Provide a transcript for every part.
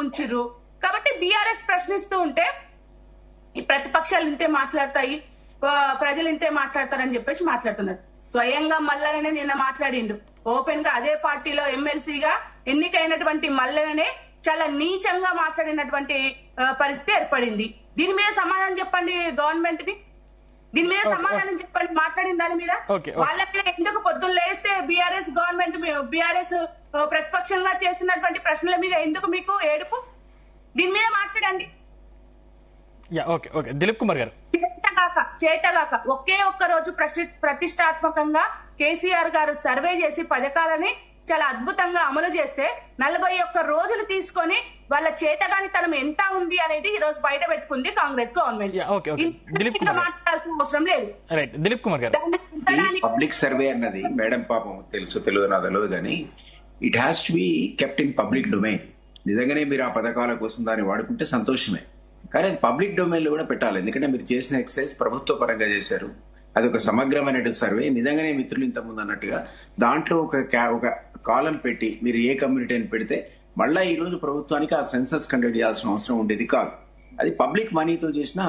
ఉంచిర్రు. కాబట్టి బీఆర్ఎస్ ప్రశ్నిస్తూ ఉంటే ఈ ప్రతిపక్షాలు ఇంతే మాట్లాడతాయి, ప్రజలు ఇంతే మాట్లాడతారని చెప్పేసి మాట్లాడుతున్నారు. స్వయంగా మల్లనే నిన్న మాట్లాడిండు ఓపెన్ గా. అదే పార్టీలో ఎమ్మెల్సీగా ఎన్నికైనటువంటి మల్లనే చాలా నీచంగా మాట్లాడినటువంటి పరిస్థితి ఏర్పడింది. దీని మీద సమాధానం చెప్పండి గవర్నమెంట్ ని, దీని మీద సమాధానం చెప్పండి. మాట్లాడిన దాని మీద వాళ్ళకి ఎందుకు పొద్దున్న లేస్తే బీఆర్ఎస్ గవర్నమెంట్, బీఆర్ఎస్ ప్రతిపక్షంగా చేస్తున్నటువంటి ప్రశ్నల మీద ఎందుకు మీకు ఏడుపు? దీని మీద మాట్లాడండి. దిలీప్ కుమార్ గారు, చేతగాక ఒకే ఒక్క రోజు ప్రతిష్టాత్మకంగా కేసీఆర్ గారు సర్వే చేసి పథకాలని చాలా అద్భుతంగా అమలు చేస్తే 41 రోజులు తీసుకొని వాళ్ళ చేతగానితనం ఎంత ఉంది అనేది ఈ రోజు బయట పెట్టుకుంది కాంగ్రెస్ గవర్నమెంట్. మాట్లాడాల్సిన అవసరం లేదు. దిలీప్ కుమార్ గారు, పబ్లిక్ సర్వే అన్నది మేడం పాపం తెలుసు తెలియదు నా తెలియదు కానీ it has to be kept in public domain. నిజంగానే మీరు ఆ పథకాల కోసం దాన్ని వాడుకుంటే సంతోషమే, కానీ అది పబ్లిక్ డొమైన్ లో కూడా పెట్టాలి. ఎందుకంటే మీరు చేసిన ఎక్సర్సైజ్ ప్రభుత్వ పరంగా చేశారు, అది ఒక సమగ్రమైన సర్వే. నిజంగానే మిత్రులు ఇంతకుముందు అన్నట్టుగా దాంట్లో ఒక కాలం పెట్టి మీరు ఏ కమ్యూనిటీ అని పెడితే మళ్ళా ఈ రోజు ప్రభుత్వానికి ఆ సెన్సస్ కండక్ట్ చేయాల్సిన అవసరం ఉండేది కాదు. అది పబ్లిక్ మనీతో చేసిన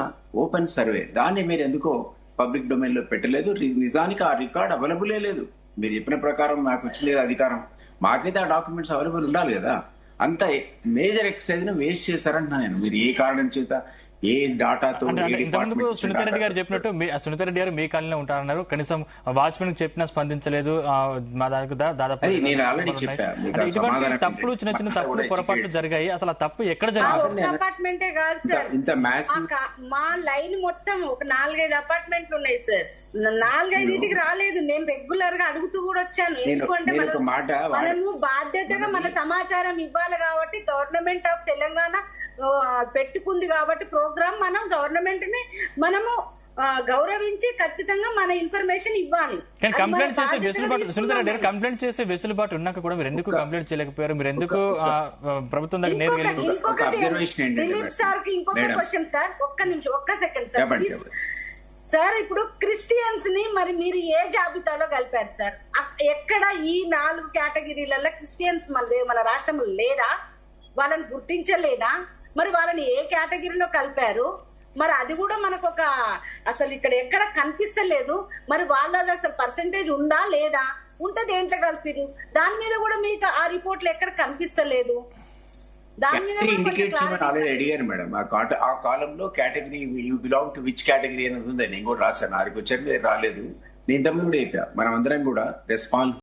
ఓపెన్ సర్వే. దాన్ని మీరు ఎందుకో పబ్లిక్ డొమైన్ లో పెట్టలేదు. నిజానికి ఆ రికార్డ్ అవైలబులే లేదు. మీరు చెప్పిన ప్రకారం మాకు వచ్చింది అధికారం, మాకైతే ఆ డాక్యుమెంట్స్ అవైలబుల్ ఉండాలి కదా. అంత మేజర్ ఎక్సర్సైజ్ ను వేస్ట్ చేశారంటున్నా నేను. మీరు ఏ కారణం చేత ఏ డాటాతో ఇంతకుముందు సునీత రెడ్డి గారు చెప్పినట్టు సునీత రెడ్డి గారు మీ కాలనీలో ఉంటారన్నారు, కనీసం వాచ్మెన్ చెప్పినా స్పందించలేదు. మా దాదాపు ఇటువంటి తప్పులు చిన్న చిన్న తప్పులు పొరపాట్లు జరిగాయి. అసలు ఆ తప్పు ఎక్కడ జరిగింది? అపార్ట్మెంటే కాదు సార్, మా లైన్ మొత్తం ఒక 4-5 అపార్ట్మెంట్లు ఉన్నాయి సార్. 4-5 రాలేదు. నేను రెగ్యులర్ గా అడుగుతూ కూడా వచ్చాను. ఎందుకంటే మనము బాధ్యతగా మన సమాచారం ఇవ్వాలి కాబట్టి, గవర్నమెంట్ ఆఫ్ తెలంగాణ పెట్టుకుంది కాబట్టి ప్రోగ్రామ్, మనం గవర్నమెంట్ ని మనము గౌరవించి ఖచ్చితంగా మన ఇన్ఫర్మేషన్ ఇవ్వాలి. కంప్లైంట్ చేసే వెసులుబాటు, సునీత రెడ్డి గారు కంప్లైంట్ చేసే వెసులుబాటు ఉన్నాక కూడా మీరు ఎందుకు కంప్లైంట్ చేయలేకపోయారు? మీరు ఎందుకు ప్రభుత్వం దగ్గర దిలీప్ సార్ కి ఇంకొక క్వశ్చన్ సార్, ఒక్క సెకండ్ సార్. సార్ ఇప్పుడు క్రిస్టియన్స్ ని మరి మీరు ఏ జాబితాలో కలిపారు సార్? ఎక్కడ ఈ 4 కేటగిరీలలో క్రిస్టియన్స్ మన రాష్ట్రంలో లేరా? వాళ్ళని గుర్తించలేదా? మరి వాళ్ళని ఏ కేటగిరీలో కలిపారు? మరి అది కూడా మనకు అసలు ఇక్కడ ఎక్కడ కనిపిస్తలేదు. మరి వాళ్ళది అసలు పర్సెంటేజ్ ఉందా లేదా? ఉంటే దేంట్లో కలిపిరు? దాని మీద కూడా మీకు ఆ రిపోర్ట్లు ఎక్కడ కనిపిస్తలేదు. దాని మీద అడిగాను మేడం. ఆ కాలంలో category you belong to which category అనేది ఉందని నేను కూడా రాశాను. ఆరికి వచ్చాక రాలేదు. నేను తమ్ముడు కూడా చెప్పా, మనం అందరం కూడా రెస్పాన్స్